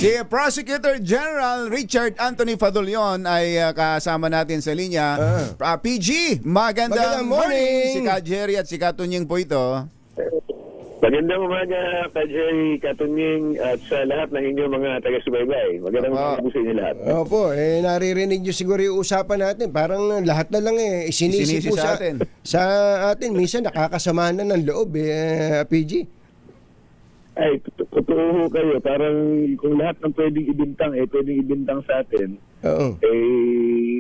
Si Prosecutor General Richard Anthony Fadulion ay kasama natin sa linya. PG, magandang morning! Si Ka Jerry at si Ka Tunying po ito. Magandang umaga, Ka Jerry, Ka Tunying, at sa lahat ng inyong mga taga-subaybay. Magandang umaga po sa inyo lahat. Opo, naririnig nyo siguro yung usapan natin. Parang lahat na lang isinisi po sa atin. Sa atin. Minsan nakakasama na ng loob, PG. Ay, totoo kayo. Parang kung lahat ng pwedeng ibintang, pwedeng ibintang sa atin, Oo.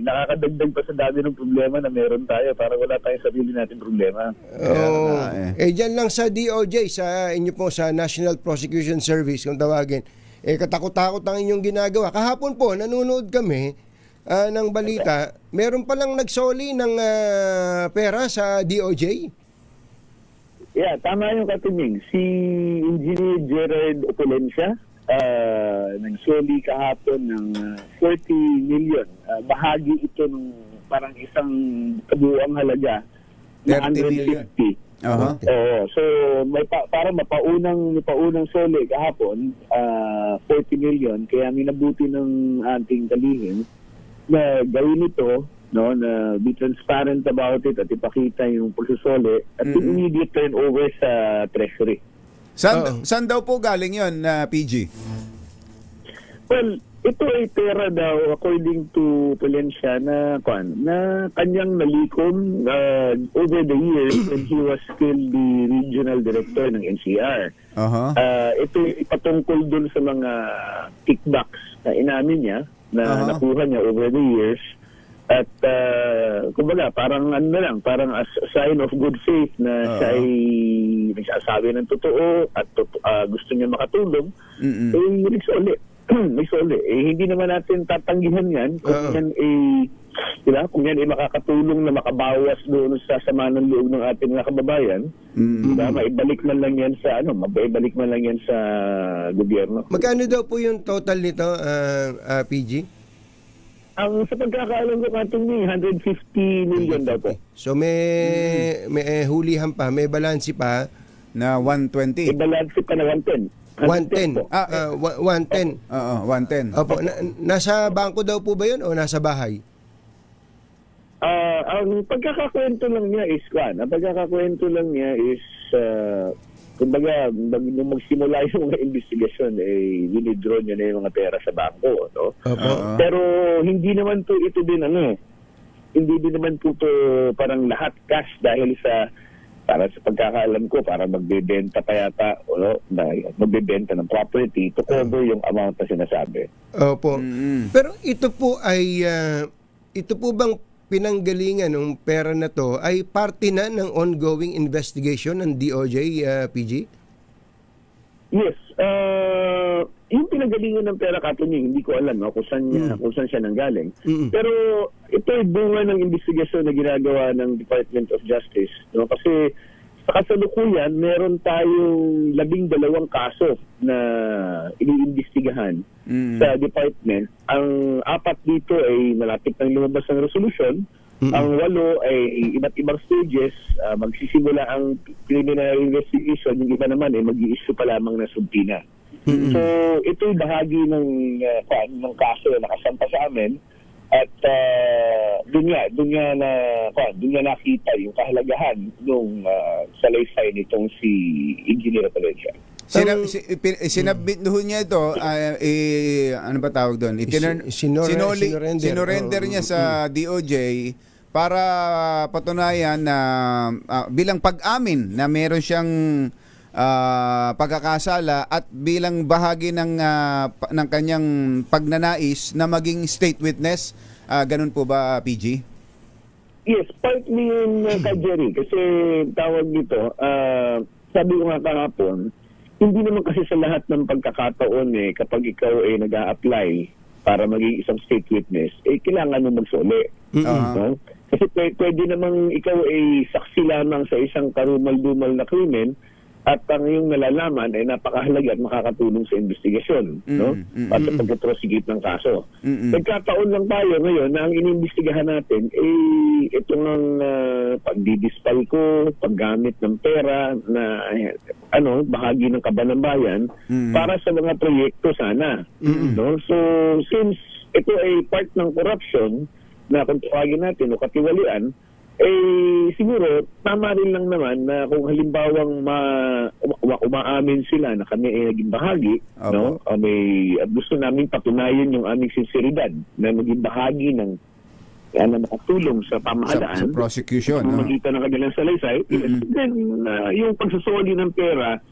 nakakadagdag pa sa dami ng problema na meron tayo. Parang wala tayong sarili natin problema. Oo. Dyan lang sa DOJ, sa inyo po, sa National Prosecution Service, kung tawagin, katakot-takot ang inyong ginagawa. Kahapon po, nanonood kami ng balita, meron palang nagsoli ng pera sa DOJ. Yeah, tama yung Katunying. Si Engineer Gerard Opulencia, nagsoli kahapon ng 40 million. Bahagi ito ng parang isang kabuuang halaga na 30 million. 150. Oo. So may para mapaunang soli kahapon, 40 million, kaya minabuti ng ating kalihim na gawin ito, no, na be transparent about it at ipakita yung pagsusoli at immediate turnover sa treasury. Saan daw po galing yun, PG? Well, ito ay pera daw according to Palencia na kanyang nalikom over the years when he was still the regional director ng NCR. Ito ay patungkol dun sa mga kickbacks na inamin niya na nakuha niya over the years. At kumbaga parang parang a sign of good faith na siya ay nagsasabi ng totoo at gusto niya makatulong, nagsoli. Hindi naman natin tatanggihan yan kung yan kung yan ay makakatulong na makabawas doon sa sama ng loob ng ating mga kababayan. Maibalik man lang yan sa maibalik man lang yan sa gobyerno. Magkano daw po yung total nito, PG? Ang sa pagkakaalam ko Katunying, 150 million daw po. So may hulihan pa, may balansi pa na 120. May balansi pa na 110. 110. 110. Oo, 110. Opo, nasa bangko daw po ba 'yun o nasa bahay? Ang pagkakakwento lang niya is kumbaga, nung magsimula yung mga investigasyon, winidraw niya na yung mga pera sa bangko, no? Pero hindi naman po ito din, hindi din naman po ito parang lahat cash dahil para sa pagkakaalam ko, para magbebenta pa yata, magbebenta ng property to cover yung amount na sinasabi. Opo. Pero ito po bang pinanggalingan ng pera na to ay parte na ng ongoing investigation ng DOJ, PG? Yes. Yung pinanggalingan ng pera Katunying, hindi ko alam kung saan siya nanggaling. Pero ito ay bunga ng investigasyon na ginagawa ng Department of Justice. No? Kasi sa kasalukuyan, meron tayong 12 kaso na iniimbestigahan sa department. Ang 4 dito ay malapit ng lumabas ng resolution. Ang 8 ay iba't ibang stages. Magsisimula ang criminal investigation. Yung iba naman ay mag-i-issue pa lamang na subpoena. So ito'y bahagi ng kaso na nakasampa sa amin. At doon niya nakita yung kahalagahan nung salaysay nitong si Engineer Palencia. Sinabit niya ito, ano ba tawag doon? Sinorender niya sa DOJ para patunayan na bilang pag-amin na meron siyang pagkakasala at bilang bahagi ng kanyang pagnanais na maging state witness. Ganun po ba, PG? Yes, partly yun, Ka Jerry. Kasi tawag dito, sabi ko nga kahapon, hindi naman kasi sa lahat ng pagkakataon kapag ikaw ay nag-a-apply para maging isang state witness, kailangan mo magsoli. No? Kasi pwede namang ikaw ay saksi lamang sa isang karumal-dumal na krimen at ang iyong nalalaman ay napakahalaga at makakatulong sa investigasyon, no? At sa pag-prosecute ng kaso. Nagkataon lang tayo ngayon na ang inimbestigahan natin itong ang pagdidispal ko, paggamit ng pera na bahagi ng kaban ng bayan para sa mga proyekto sana, no? So since ito ay part ng corruption na kung tawagin natin o katiwalian, siguro tama rin lang naman na kung halimbawang umaamin sila na kami ay naging bahagi, no? Gusto namin patunayan yung aming sinseridad na maging bahagi ng nakatulong sa pamahalaan sa prosecution, sa magitan ng kanilang salaysay, then yung pagsasoli ng pera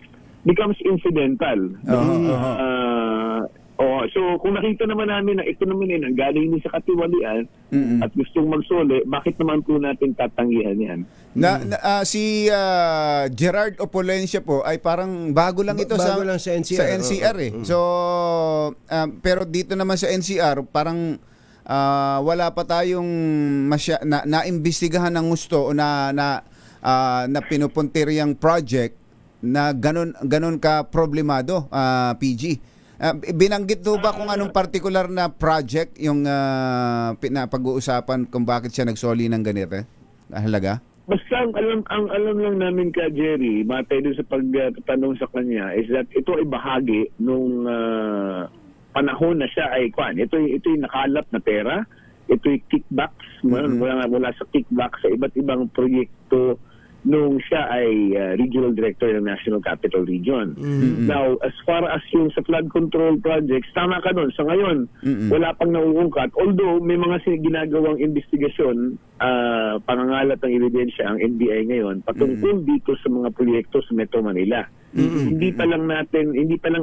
becomes incidental. So kung nakita naman namin na ito naman ay nanggaling din sa katiwalian at gustong magsole, bakit naman po natin tatanggihan yan? Si Gerard Opolencia po ay parang bago lang ito bago lang sa NCR. Sa NCR So pero dito naman sa NCR parang wala pa tayong naimbestigahan ng gusto o na pinupuntiriyang project na ganun ka problemado, PG. Binanggit ho ba kung anong particular na project yung pinapag-uusapan kung bakit siya nagsoli ng ganito? Halaga? Basta ang alam lang namin ka Jerry, matay doon sa pagtanong sa kanya is that ito ay bahagi nung panahon na siya ay ito'y nakalap na pera, ito'y kickbacks mula sa kickbacks sa iba't ibang proyekto nung siya ay regional director ng National Capital Region. Now, as far as yung sa flood control projects, tama ka nun. Sa ngayon, wala pang nauungkat. Although, may mga ginagawang investigasyon, pangangalat ng ebidensya ang NBI ngayon patungkol dito sa mga proyekto sa Metro Manila. Hindi pa lang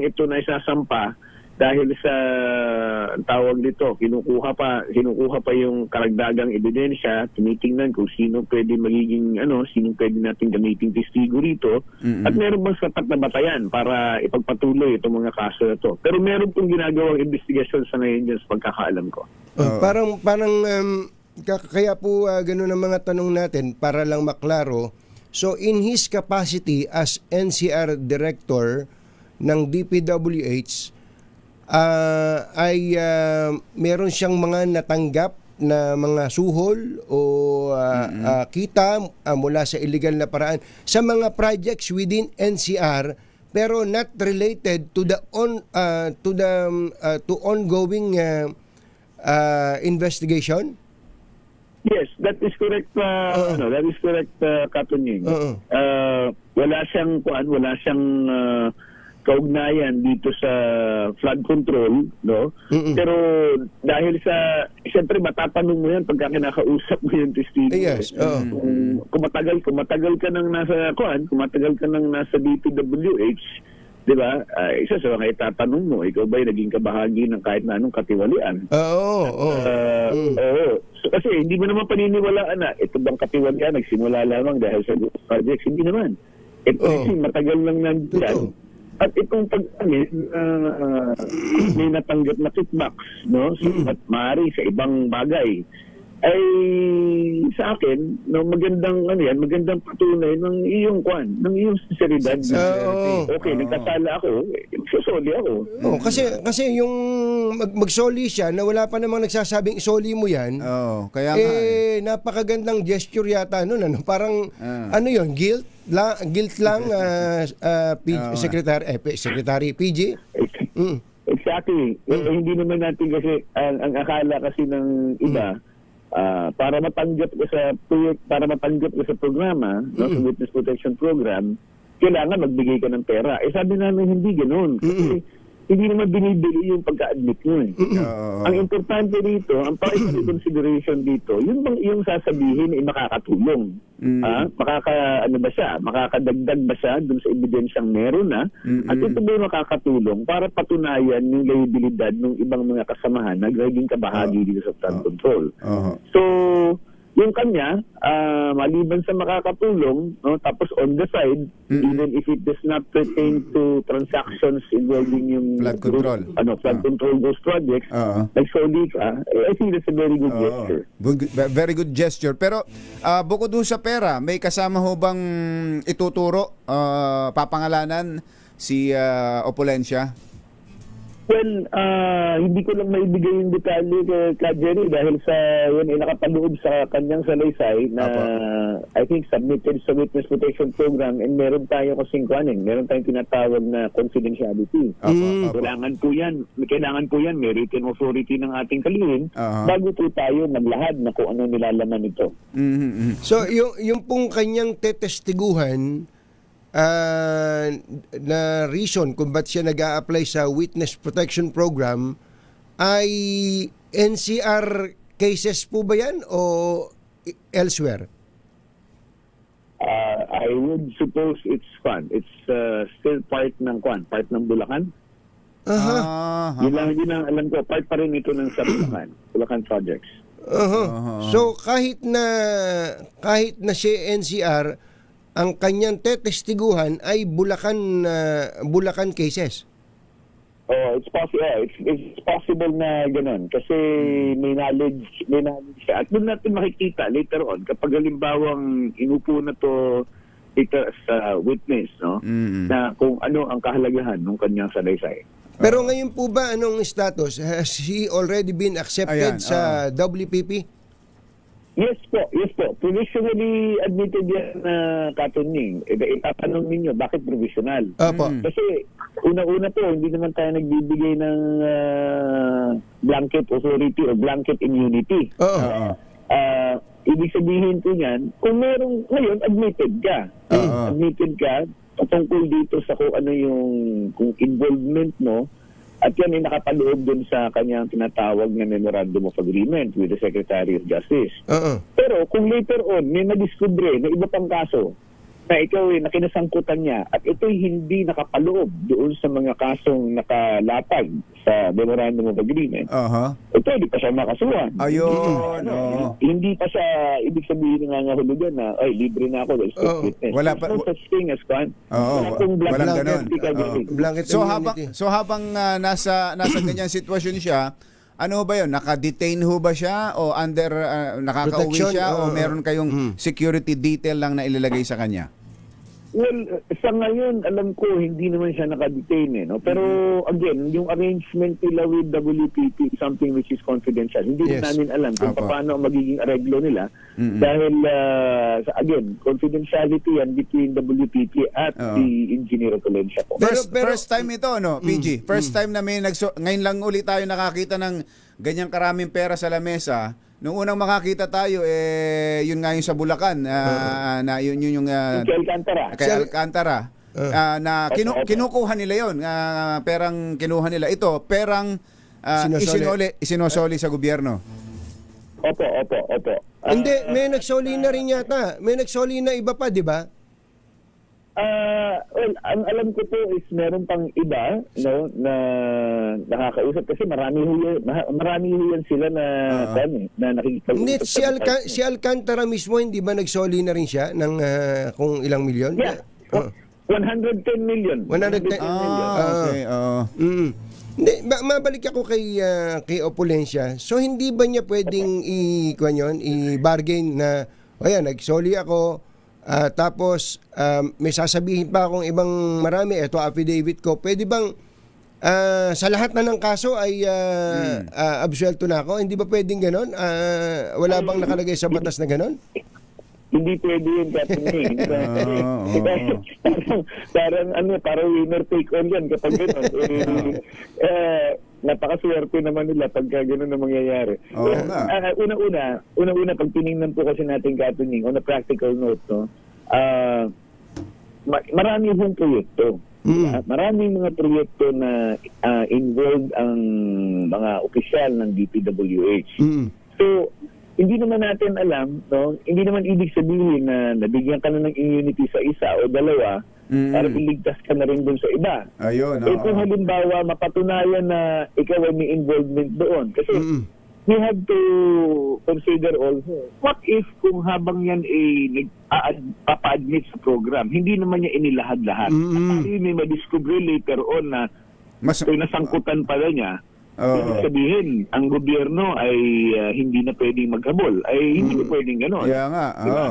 ito na isasampa dahil sa tawag dito, kinukuha pa yung karagdagang ebidensya, tinitingnan kung sino pwede sino pwede natin gamitin testigo rito, at meron bang sapat na batayan para ipagpatuloy itong mga kaso na to. Pero meron pong ginagawang investigasyon sa ngayon dyan sa pagkakaalam ko. Parang kaya po ganun ang mga tanong natin para lang maklaro. So in his capacity as NCR Director ng DPWH, meron siyang mga natanggap na mga suhol o kita mula sa illegal na paraan sa mga projects within NCR pero not related to the ongoing investigation. Yes, that is correct. That is correct, Katunying. Wala siyang kaugnayan dito sa flood control, no? Pero dahil siyempre matatanong mo yan pagka kinakausap mo yung testigo. Yes. Kung matagal ka nang nasa DPWH, di ba? Isa sa mga itatanong mo, ikaw ba'y naging kabahagi ng kahit na anong katiwalian? So, kasi hindi mo naman paniniwalaan na ito bang katiwalian nagsimula lamang dahil sa projects. Hindi naman. Ito matagal lang nandiyan. At itong pag-amin, may natanggap na kickbacks, no? At maaari sa ibang bagay. Ay sa akin, no, magandang patunay ng iyong sinseridad. Okay, nagkasala ako, susoli ako. Kasi yung magsoli siya na wala pa namang nagsasabing isoli mo yan. Kaya napakagandang gesture yata nun, parang yun, guilt lang Secretary PG. Exactly. Hindi naman natin kasi ang akala kasi ng iba para matanggap ko sa programa, no, sa Witness Protection Program, kailangan magbigay ka ng pera. Sabi namin hindi ganoon. Kasi hindi naman binibili yung pagka-admit mo. Ang importante dito, ang primary consideration dito, yung sasabihin ay makakatulong. Makakadagdag ba siya dun sa ebidensyang meron na? At ito ba makakatulong para patunayan yung liabilidad ng ibang mga kasamahan na naging kabahagi dito sa flood control. So, yung kanya, maliban sa makakatulong, no, tapos on the side, even if it does not pertain to transactions involving yung Flood control. flood control those projects, nagsoli ka, I think that's a very good gesture. Very good gesture. Pero bukod doon sa pera, may kasama ho bang ituturo, papangalanan si Opulencia? Well, hindi ko lang maibigay yung detalye kay Jerry dahil sa yun ay nakapaloob sa kanyang salaysay na I think submitted sa Witness Protection Program, and meron tayo kasing meron tayong tinatawag na confidentiality. Kailangan po yan, may written authority ng ating kalihim bago po tayo maglahad na kung ano nilalaman ito. So, yung pong kanyang tetestiguhan, na reason kung ba't siya nag-a-apply sa Witness Protection Program ay NCR cases po ba yan o elsewhere? I would suppose it's still part ng Bulacan. Yun lang alam ko, part pa rin ito ng sa Bulacan projects. So kahit na siya NCR, ang kanyang tetestiguhan ay Bulacan cases. It's possible na gano'n kasi may knowledge siya. At doon natin makikita later on kapag halimbawang inupo na to later as witness, no? Na kung ano ang kahalagahan ng kanyang salaysay. Pero ngayon po ba anong status? Has he already been accepted sa WPP? Yes po. Provisionally admitted yan na katuning. Itatanong ninyo, bakit provisional? Kasi una-una po, hindi naman tayo nagbibigay ng blanket authority o blanket immunity. Ibig sabihin po niyan, kung merong, ngayon, admitted ka. Admitted ka patungkol dito sa kung ano kung involvement mo. At yan ay nakapaloob dun sa kanyang tinatawag na Memorandum of Agreement with the Secretary of Justice. Pero kung later on may madiskubre na iba pang kaso na ikaw ay nakinasangkutan niya at ito'y hindi nakapaloob doon sa mga kasong nakalatag sa Memorandum of Agreement, ito hindi pa siya makasuhan. Hindi pa siya ibig sabihin ng nangangahulugan na ay libre na ako dahil witness. Wala pa such thing as walang ganun. So habang nasa ganyan sitwasyon siya, ano ba yun? Naka-detain ho ba siya o under nakakauwi Protection, siya o meron kayong security detail lang na ilalagay sa kanya? Well, sa ngayon, alam ko, hindi naman siya naka-detain. No? Pero again, yung arrangement nila with WPP is something which is confidential. Hindi namin alam kung paano ang magiging areglo nila. Dahil, again, confidentiality yan between WPP at the engineer of Valencia po. First time ito, no, PG? First time na may ngayon lang ulit tayo nakakita ng ganyang karaming pera sa lamesa. Nung unang makakita tayo, yun nga yung sa Bulacan, na yun yung kay Alcantara. Na kinukuha nila yun, perang kinuha nila. Ito, perang isinosoli sa gobyerno. Opo. Hindi, may nagsoli na rin yata. May nagsoli na iba pa, di ba? Well, ang alam ko po is meron pang iba, no, na nakakausap kasi marami yan sila na nakikipag-usap. Hindi, si Alcantara mismo, hindi ba nagsoli na rin siya ng kung ilang milyon? Yeah. 110 million. 110 million. Okay. Hindi, mabalik ako kay Opulencia. So hindi ba niya pwedeng i-bargain na nagsoli ako, tapos may sasabihin pa akong ibang marami, ito affidavit ko, pwede bang sa lahat na ng kaso ay absuelto na ako? Hindi ba pwedeng ganon? Wala bang nakalagay sa batas na ganon? Hindi pwede yun, Captain. Parang winner take all yan kapag gano'n. Napakaswerte naman nila pagka gano'n na mangyayari. Una-una, pag tinignan po kasi natin, Captain, on a practical note, no, marami hong proyekto. Maraming mga proyekto na involved ang mga opisyal ng DPWH. So, hindi naman natin alam, no? Hindi naman ibig sabihin na nabigyan ka na ng immunity sa isa o dalawa para iligtas ka na rin dun sa iba. Ayun. Kung halimbawa mapatunayan na ikaw ay may involvement doon. Kasi we have to consider also, what if kung habang yan papa-admit sa program, hindi naman niya inilahad-lahat. At may madiscover later on na nasangkutan pala niya. Ibig sabihin, ang gobyerno ay hindi na pwedeng maghabol. Ay hindi na pwedeng gano'n. Kaya nga. Diba?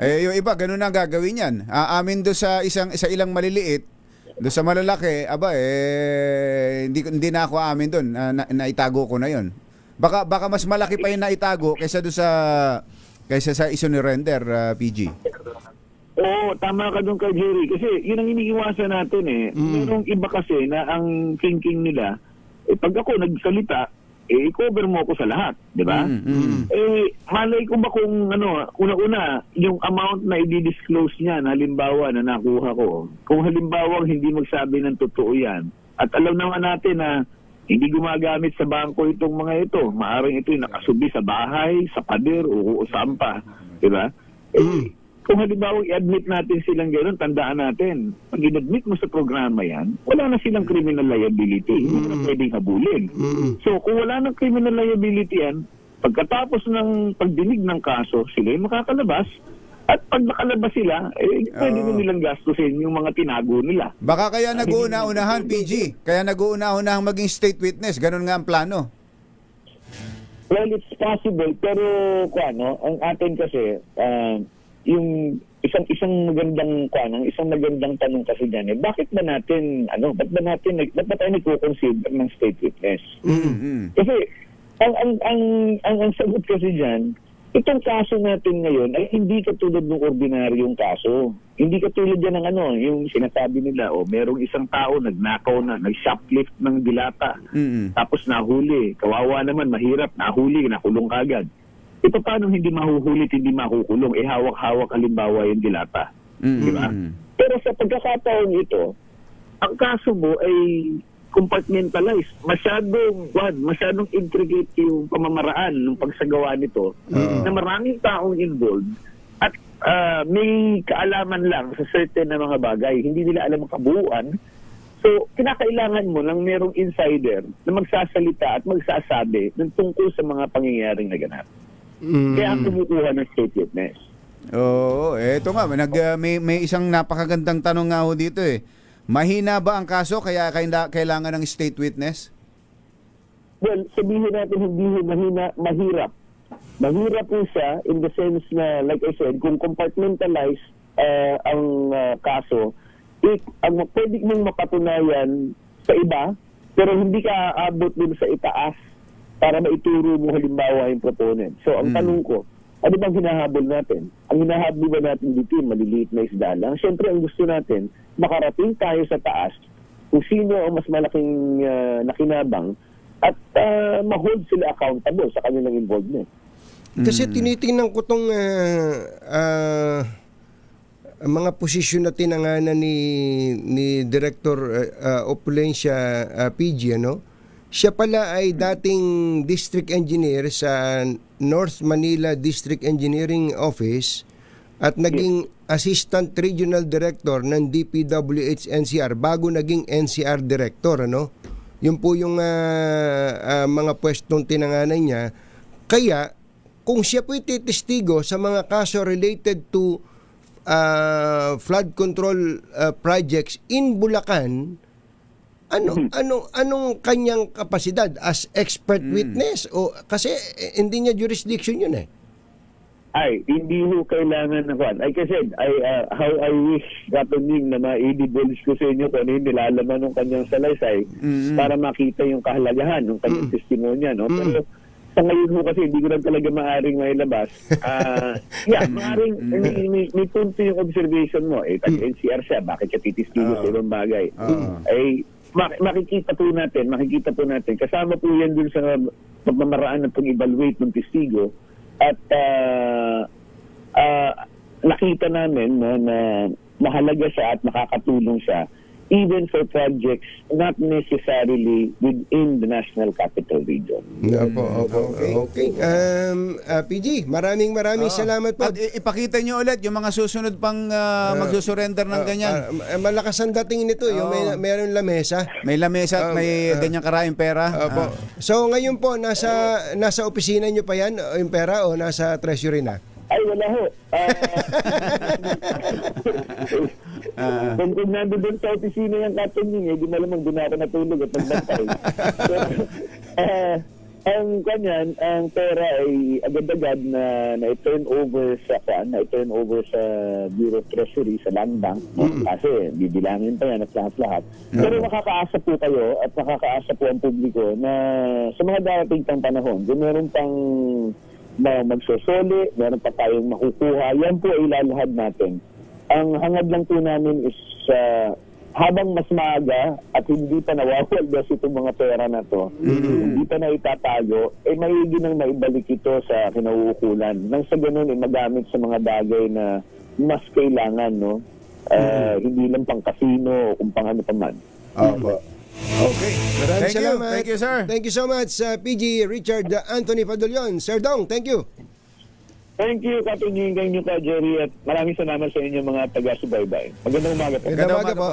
Yung iba, ganun na gagawin yan. Amin doon sa ilang maliliit, doon sa malalaki, hindi na ako amin doon. Naitago ko na yon. Baka mas malaki pa yung naitago kaysa doon sa isunirender, PG. Oo, tama ka doon kay Jerry. Kasi yun ang iniiwasan natin eh. Merong iba kasi na ang thinking nila, pag ako nagsalita, i-cover mo ako sa lahat, di ba? Malay ko ba kung una-una, yung amount na i-disclose niya, halimbawa na nakuha ko, kung halimbawa hindi magsabi ng totoo yan, at alam naman natin na hindi gumagamit sa bangko itong mga ito, maaaring ito yung nakasubi sa bahay, sa pader, o saan pa, di ba? Kung halimbawa i-admit natin silang gano'n, tandaan natin, pag i-admit mo sa programa yan, wala na silang criminal liability. Hindi na pwedeng habulin. So, kung wala ng criminal liability yan, pagkatapos ng pagdinig ng kaso, sila yung makakalabas. At pag nakalabas sila, pwede na nilang gastusin yung mga tinago nila. Baka kaya nag-uuna-unahan, PG. Kaya nag-uuna-unahan maging state witness. Ganun nga ang plano. Well, it's possible. Pero, ang atin kasi, yung isang magandang tanong kasi diyan bakit ba tayo nagko-consider ng state witness? Kasi ang sagot kasi diyan, itong kaso natin ngayon ay hindi katulad ng ordinaryong kaso. Hindi katulad yan ng yung sinasabi nila, merong isang tao nagnakaw na, nag-shoplift ng dilata, tapos nahuli, kawawa naman, mahirap, nahuli, nakulong kagad. Ito paano hindi mahuhulit, hindi makukulong, hawak-hawak halimbawa yung dilata. Di ba? Pero sa pagkakataon ito, ang kaso mo ay compartmentalized. Masyadong intricate yung pamamaraan ng pagsagawa nito na maraming taong involved at may kaalaman lang sa certain na mga bagay. Hindi nila alam ang kabuuan. So, kinakailangan mo ng merong insider na magsasalita at magsasabi ng tungkol sa mga pangyayaring naganap. Kaya ang kumukuha ng state witness. Oo, eto nga, may isang napakagandang tanong nga ho dito eh. Mahina ba ang kaso kaya kailangan ng state witness? Well, sabihin natin hindi mahina, mahirap. Mahirap po siya in the sense na, like I said, kung compartmentalized ang kaso, ang pwede mong mapatunayan sa iba, pero hindi ka aabot din sa itaas para maituro mo halimbawa yung proponent. So, ang tanong ko, ano bang hinahabol natin? Ang hinahabol ba natin dito yung maliliit na isda lang? Siyempre, ang gusto natin, makarating tayo sa taas kung sino ang mas malaking nakinabang at ma-hold sila accountable sa kanilang involvement. Kasi tinitingnan ko itong mga posisyon na tinanganan ni Director Opulencia PG, Siya pala ay dating district engineer sa North Manila District Engineering Office at naging assistant regional director ng DPWH NCR bago naging NCR director, Yun po yung mga pwestong tinanganan niya. Kaya kung siya po ititistigo sa mga kaso related to flood control projects in Bulacan, anong kanyang kapasidad as expert witness? O kasi hindi niya jurisdiction yun eh. Ay, hindi ho kailangan na kwan. Like I said, how I wish Katoning na ma-divulge ko sa inyo kung ano yung nilalaman ng kanyang salaysay para makita yung kahalagahan ng kanyang testimonya, Pero sa ngayon ho kasi hindi ko lang talaga maaring mailabas. Maaring may punto yung observation mo. Tag-NCR siya, bakit siya titistigo sa ibang bagay? Makikita po natin kasama po yan dun sa pagmamaraan ng pag-evaluate ng testigo at nakita namin na mahalaga siya at makakatulong siya even for projects not necessarily within the National Capital Region. Opo. Okay. PG, maraming salamat po. At ipakita nyo ulit yung mga susunod pang magsusurrender ng ganyan. Malakas ang dating nito, yung mayroong lamesa. May lamesa at may ganyang karaing pera. Opo. So ngayon po nasa opisina niyo pa yan yung pera o nasa treasury na? Ay, wala ho. Kung nandun sa opisina yung katunying, di malamang doon ako natulog at nagbantay. So, ang kanyan, ang pera ay agad-agad na i-turn over sa Bureau of Treasury, sa Land Bank. Kasi bibilangin pa yan at lahat-lahat. Pero makakaasa po kayo at makakaasa po ang publiko na sa mga darating pang panahon, kung meron pang magsosoli, meron pa tayong makukuha, yan po ay ilalahad natin. Ang hangad lang po namin is habang mas maaga at hindi pa nawawaldas itong mga pera na to, hindi pa na itatago, maigi nang maibalik ito sa kinauukulan. Nang sa ganun, magamit sa mga bagay na mas kailangan, no? Hindi lang pang casino o kung pang ano pa man. Okay. Maraming salamat. Thank you, sir. Thank you so much, PG Richard Anthony Padulyon. Sir Dong, thank you. Thank you, Katunying, kayo ka, Jerry, at maraming salamat sa inyo mga taga-subaybay. Magandang umaga po. Magandang umaga po.